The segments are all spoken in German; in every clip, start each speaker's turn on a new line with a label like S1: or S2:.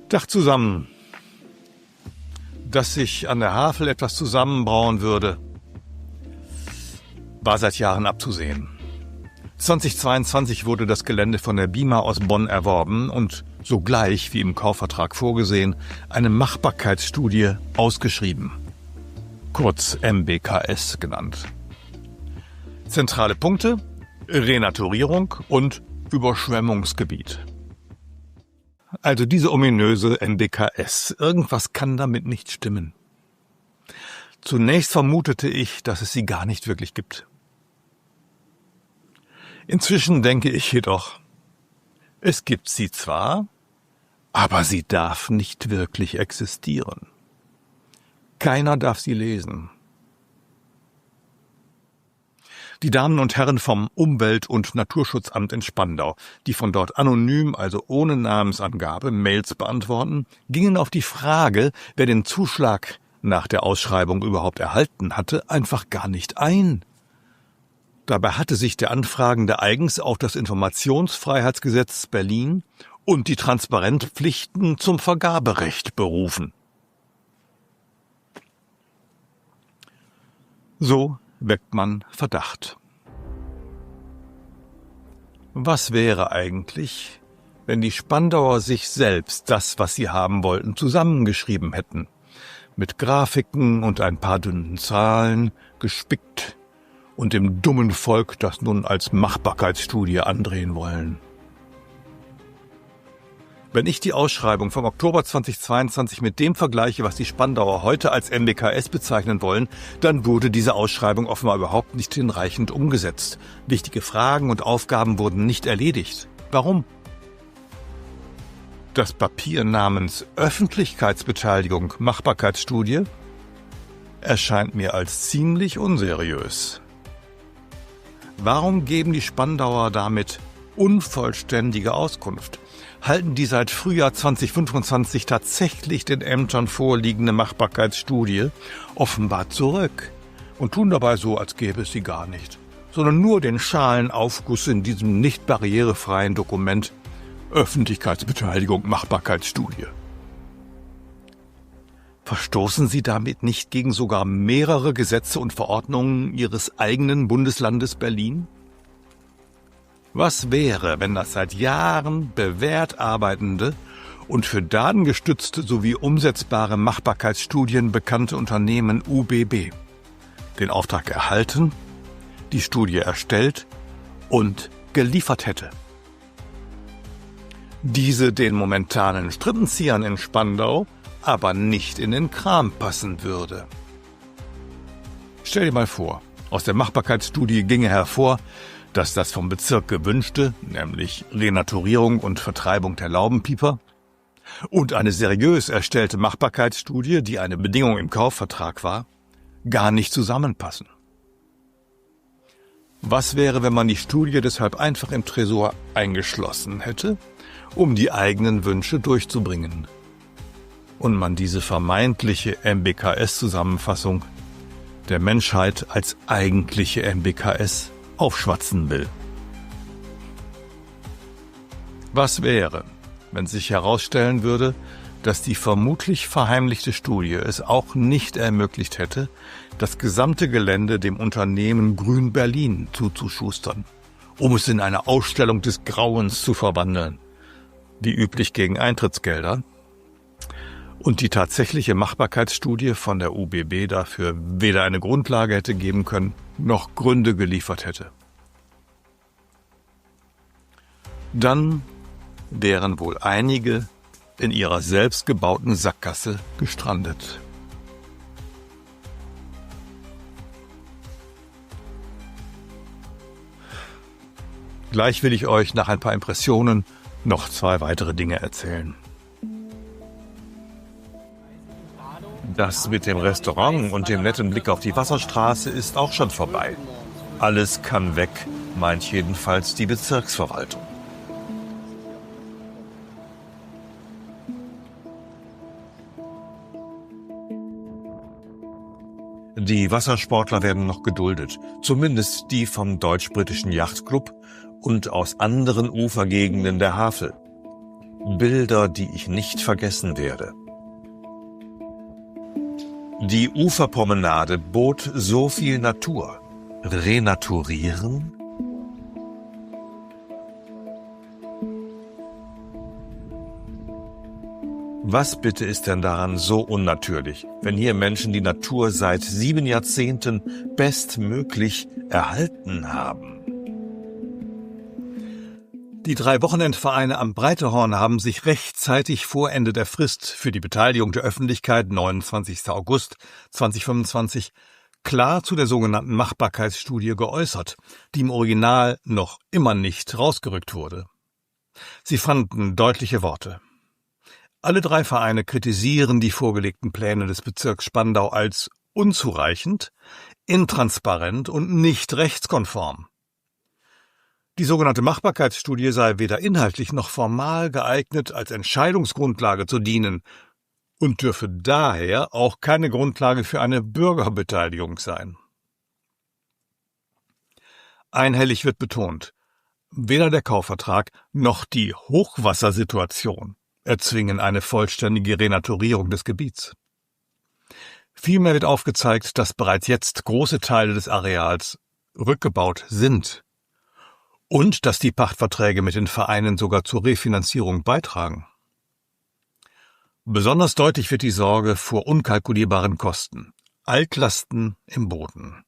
S1: Tag zusammen. Dass sich an der Havel etwas zusammenbrauen würde, war seit Jahren abzusehen. 2022 wurde das Gelände von der BIMA aus Bonn erworben und sogleich, wie im Kaufvertrag vorgesehen, eine Machbarkeitsstudie ausgeschrieben. Kurz MBKS genannt. Zentrale Punkte: Renaturierung und Überschwemmungsgebiet. Also diese ominöse MBKS. Irgendwas kann damit nicht stimmen. Zunächst vermutete ich, dass es sie gar nicht wirklich gibt. Inzwischen denke ich jedoch, es gibt sie zwar, aber sie darf nicht wirklich existieren. Keiner darf sie lesen. Die Damen und Herren vom Umwelt- und Naturschutzamt in Spandau, die von dort anonym, also ohne Namensangabe, Mails beantworten, gingen auf die Frage, wer den Zuschlag nach der Ausschreibung überhaupt erhalten hatte, einfach gar nicht ein. Dabei hatte sich der Anfragende eigens auf das Informationsfreiheitsgesetz Berlin und die Transparenzpflichten zum Vergaberecht berufen. So weckt man Verdacht. Was wäre eigentlich, wenn die Spandauer sich selbst das, was sie haben wollten, zusammengeschrieben hätten? Mit Grafiken und ein paar dünnen Zahlen, gespickt und dem dummen Volk das nun als Machbarkeitsstudie andrehen wollen. Wenn ich die Ausschreibung vom Oktober 2022 mit dem vergleiche, was die Spandauer heute als MBKS bezeichnen wollen, dann wurde diese Ausschreibung offenbar überhaupt nicht hinreichend umgesetzt. Wichtige Fragen und Aufgaben wurden nicht erledigt. Warum? Das Papier namens Öffentlichkeitsbeteiligung Machbarkeitsstudie erscheint mir als ziemlich unseriös. Warum geben die Spandauer damit unvollständige Auskunft? Halten die seit Frühjahr 2025 tatsächlich den Ämtern vorliegende Machbarkeitsstudie offenbar zurück und tun dabei so, als gäbe es sie gar nicht, sondern nur den schalen Aufguss in diesem nicht barrierefreien Dokument Öffentlichkeitsbeteiligung Machbarkeitsstudie. Verstoßen sie damit nicht gegen sogar mehrere Gesetze und Verordnungen ihres eigenen Bundeslandes Berlin? Was wäre, wenn das seit Jahren bewährt arbeitende und für datengestützte sowie umsetzbare Machbarkeitsstudien bekannte Unternehmen UBB den Auftrag erhalten, die Studie erstellt und geliefert hätte? Diese den momentanen Strippenziehern in Spandau aber nicht in den Kram passen würde. Stell dir mal vor, aus der Machbarkeitsstudie ginge hervor, dass das vom Bezirk gewünschte, nämlich Renaturierung und Vertreibung der Laubenpieper, und eine seriös erstellte Machbarkeitsstudie, die eine Bedingung im Kaufvertrag war, gar nicht zusammenpassen. Was wäre, wenn man die Studie deshalb einfach im Tresor eingeschlossen hätte, um die eigenen Wünsche durchzubringen? Und man diese vermeintliche MBKS-Zusammenfassung der Menschheit als eigentliche MBKS aufschwatzen will. Was wäre, wenn sich herausstellen würde, dass die vermutlich verheimlichte Studie es auch nicht ermöglicht hätte, das gesamte Gelände dem Unternehmen Grün Berlin zuzuschustern, um es in eine Ausstellung des Grauens zu verwandeln, wie üblich gegen Eintrittsgelder, und die tatsächliche Machbarkeitsstudie von der UBB dafür weder eine Grundlage hätte geben können, noch Gründe geliefert hätte. Dann wären wohl einige in ihrer selbstgebauten Sackgasse gestrandet. Gleich will ich euch nach ein paar Impressionen noch 2 weitere Dinge erzählen. Das mit dem Restaurant und dem netten Blick auf die Wasserstraße ist auch schon vorbei. Alles kann weg, meint jedenfalls die Bezirksverwaltung. Die Wassersportler werden noch geduldet, zumindest die vom deutsch-britischen Yachtclub und aus anderen Ufergegenden der Havel.
S2: Bilder, die ich nicht vergessen werde. Die Uferpromenade bot so viel Natur. Renaturieren? Was bitte ist denn daran so unnatürlich, wenn hier Menschen die Natur seit 7 Jahrzehnten bestmöglich erhalten haben?
S1: Die 3 Wochenendvereine am Breitehorn haben sich rechtzeitig vor Ende der Frist für die Beteiligung der Öffentlichkeit, 29. August 2025, klar zu der sogenannten Machbarkeitsstudie geäußert, die im Original noch immer nicht rausgerückt wurde. Sie fanden deutliche Worte. Alle 3 Vereine kritisieren die vorgelegten Pläne des Bezirks Spandau als unzureichend, intransparent und nicht rechtskonform. Die sogenannte Machbarkeitsstudie sei weder inhaltlich noch formal geeignet, als Entscheidungsgrundlage zu dienen und dürfe daher auch keine Grundlage für eine Bürgerbeteiligung sein. Einhellig wird betont, weder der Kaufvertrag noch die Hochwassersituation erzwingen eine vollständige Renaturierung des Gebiets. Vielmehr wird aufgezeigt, dass bereits jetzt große Teile des Areals rückgebaut sind und dass die Pachtverträge mit den Vereinen sogar zur Refinanzierung beitragen. Besonders deutlich wird die Sorge vor unkalkulierbaren Kosten, Altlasten im Boden,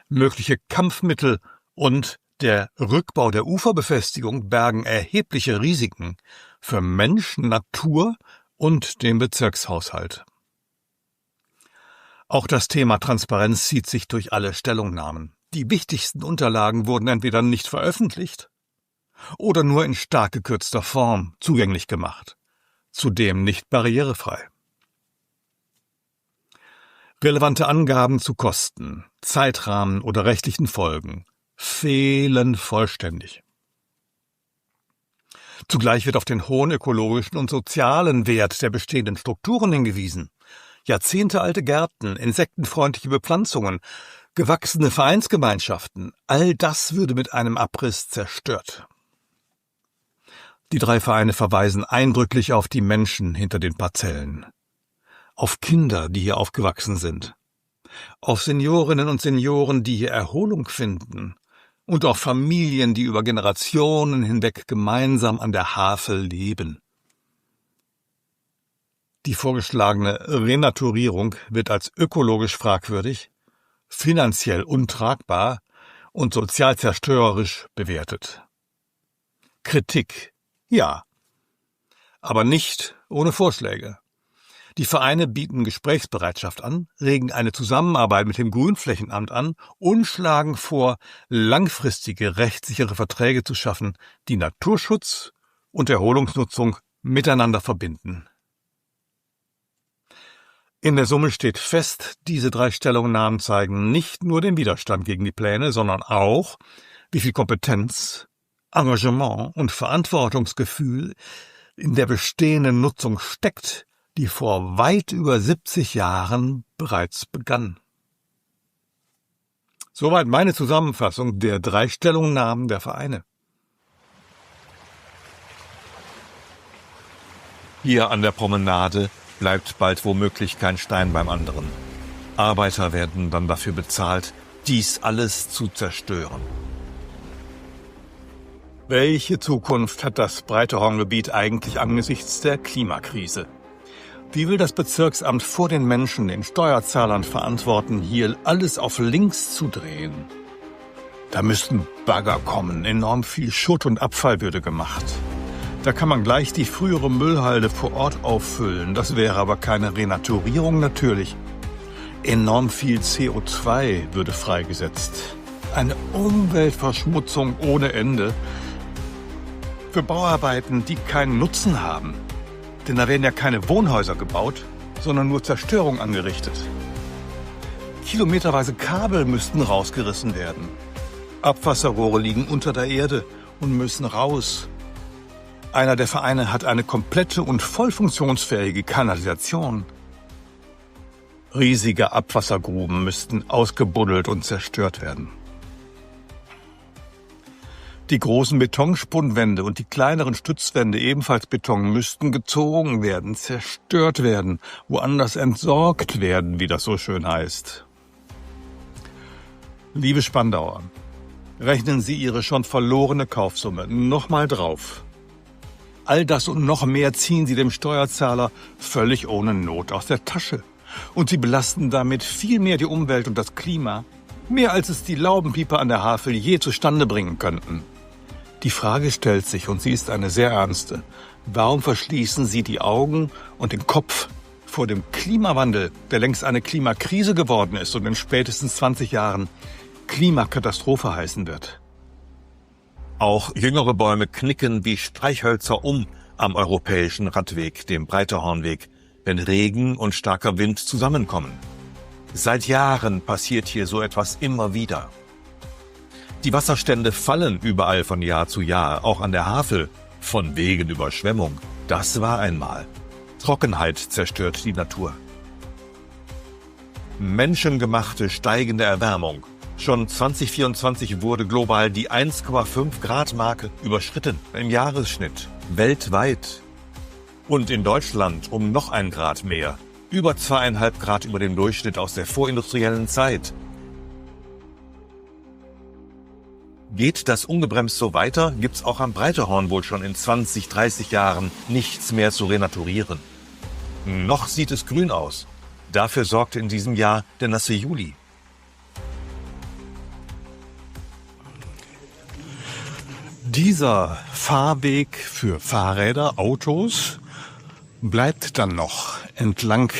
S1: mögliche Kampfmittel und der Rückbau der Uferbefestigung bergen erhebliche Risiken für Mensch, Natur und den Bezirkshaushalt. Auch das Thema Transparenz zieht sich durch alle Stellungnahmen. Die wichtigsten Unterlagen wurden entweder nicht veröffentlicht oder nur in stark gekürzter Form zugänglich gemacht, zudem nicht barrierefrei. Relevante Angaben zu Kosten, Zeitrahmen oder rechtlichen Folgen fehlen vollständig. Zugleich wird auf den hohen ökologischen und sozialen Wert der bestehenden Strukturen hingewiesen. Jahrzehntealte Gärten, insektenfreundliche Bepflanzungen, gewachsene Vereinsgemeinschaften, all das würde mit einem Abriss zerstört. Die 3 Vereine verweisen eindrücklich auf die Menschen hinter den Parzellen, auf Kinder, die hier aufgewachsen sind, auf Seniorinnen und Senioren, die hier Erholung finden, und auch Familien, die über Generationen hinweg gemeinsam an der Havel leben. Die vorgeschlagene Renaturierung wird als ökologisch fragwürdig, finanziell untragbar und sozial zerstörerisch bewertet. Kritik, ja, aber nicht ohne Vorschläge. Die Vereine bieten Gesprächsbereitschaft an, regen eine Zusammenarbeit mit dem Grünflächenamt an und schlagen vor, langfristige rechtssichere Verträge zu schaffen, die Naturschutz und Erholungsnutzung miteinander verbinden. In der Summe steht fest, diese 3 Stellungnahmen zeigen nicht nur den Widerstand gegen die Pläne, sondern auch, wie viel Kompetenz, Engagement und Verantwortungsgefühl in der bestehenden Nutzung steckt, die vor weit über 70 Jahren bereits begann. Soweit meine Zusammenfassung der 3 Stellungnahmen der Vereine.
S2: Hier an der Promenade bleibt bald womöglich kein Stein beim anderen. Arbeiter werden dann dafür bezahlt, dies alles zu zerstören.
S1: Welche Zukunft hat das Breitehorngebiet eigentlich angesichts der Klimakrise? Wie will das Bezirksamt vor den Menschen, den Steuerzahlern verantworten, hier alles auf links zu drehen? Da müssten Bagger kommen, enorm viel Schutt und Abfall würde gemacht. Da kann man gleich die frühere Müllhalde vor Ort auffüllen, das wäre aber keine Renaturierung natürlich. Enorm viel CO2 würde freigesetzt. Eine Umweltverschmutzung ohne Ende. Für Bauarbeiten, die keinen Nutzen haben. Denn da werden ja keine Wohnhäuser gebaut, sondern nur Zerstörung angerichtet. Kilometerweise Kabel müssten rausgerissen werden. Abwasserrohre liegen unter der Erde und müssen raus. Einer der Vereine hat eine komplette und voll funktionsfähige Kanalisation. Riesige Abwassergruben müssten ausgebuddelt und zerstört werden. Die großen Betonspundwände und die kleineren Stützwände, ebenfalls Beton, müssten gezogen werden, zerstört werden, woanders entsorgt werden, wie das so schön heißt. Liebe Spandauer, rechnen Sie Ihre schon verlorene Kaufsumme nochmal drauf. All das und noch mehr ziehen Sie dem Steuerzahler völlig ohne Not aus der Tasche. Und Sie belasten damit viel mehr die Umwelt und das Klima, mehr als es die Laubenpieper an der Havel je zustande bringen könnten. Die Frage stellt sich, und sie ist eine sehr ernste: Warum verschließen Sie die Augen und den Kopf vor dem Klimawandel, der längst eine Klimakrise geworden ist und in spätestens 20 Jahren Klimakatastrophe heißen wird?
S2: Auch jüngere Bäume knicken wie Streichhölzer am europäischen Radweg, dem Breiterhornweg, wenn Regen und starker Wind zusammenkommen. Seit Jahren passiert hier so etwas immer wieder. Die Wasserstände fallen überall von Jahr zu Jahr, auch an der Havel, von wegen Überschwemmung. Das war einmal. Trockenheit zerstört die Natur. Menschengemachte steigende Erwärmung. Schon 2024 wurde global die 1,5 Grad Marke überschritten im Jahresschnitt, weltweit. Und in Deutschland um noch 1 Grad mehr, über 2,5 Grad über dem Durchschnitt aus der vorindustriellen Zeit. Geht das ungebremst so weiter, gibt's auch am Breiterhorn wohl schon in 20, 30 Jahren nichts mehr zu renaturieren. Noch sieht es grün aus. Dafür sorgte in diesem Jahr der nasse Juli.
S1: Dieser Fahrweg für Fahrräder, Autos, bleibt dann noch entlang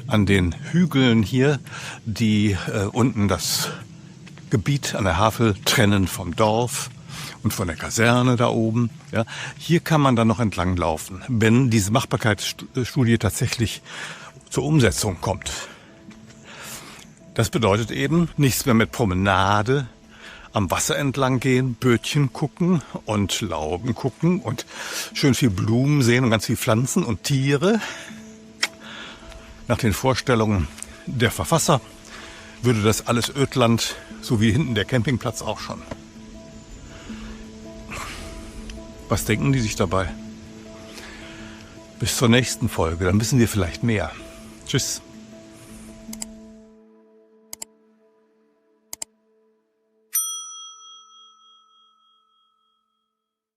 S1: an den Hügeln hier, die unten das Gebiet an der Havel trennen vom Dorf und von der Kaserne da oben. Ja, hier kann man dann noch entlang laufen, wenn diese Machbarkeitsstudie tatsächlich zur Umsetzung kommt. Das bedeutet eben nichts mehr mit Promenade, am Wasser entlang gehen, Bötchen gucken und Lauben gucken und schön viel Blumen sehen und ganz viel Pflanzen und Tiere. Nach den Vorstellungen der Verfasser würde das alles Ödland, so wie hinten der Campingplatz auch schon. Was denken die sich dabei? Bis zur nächsten Folge, dann wissen wir vielleicht mehr. Tschüss.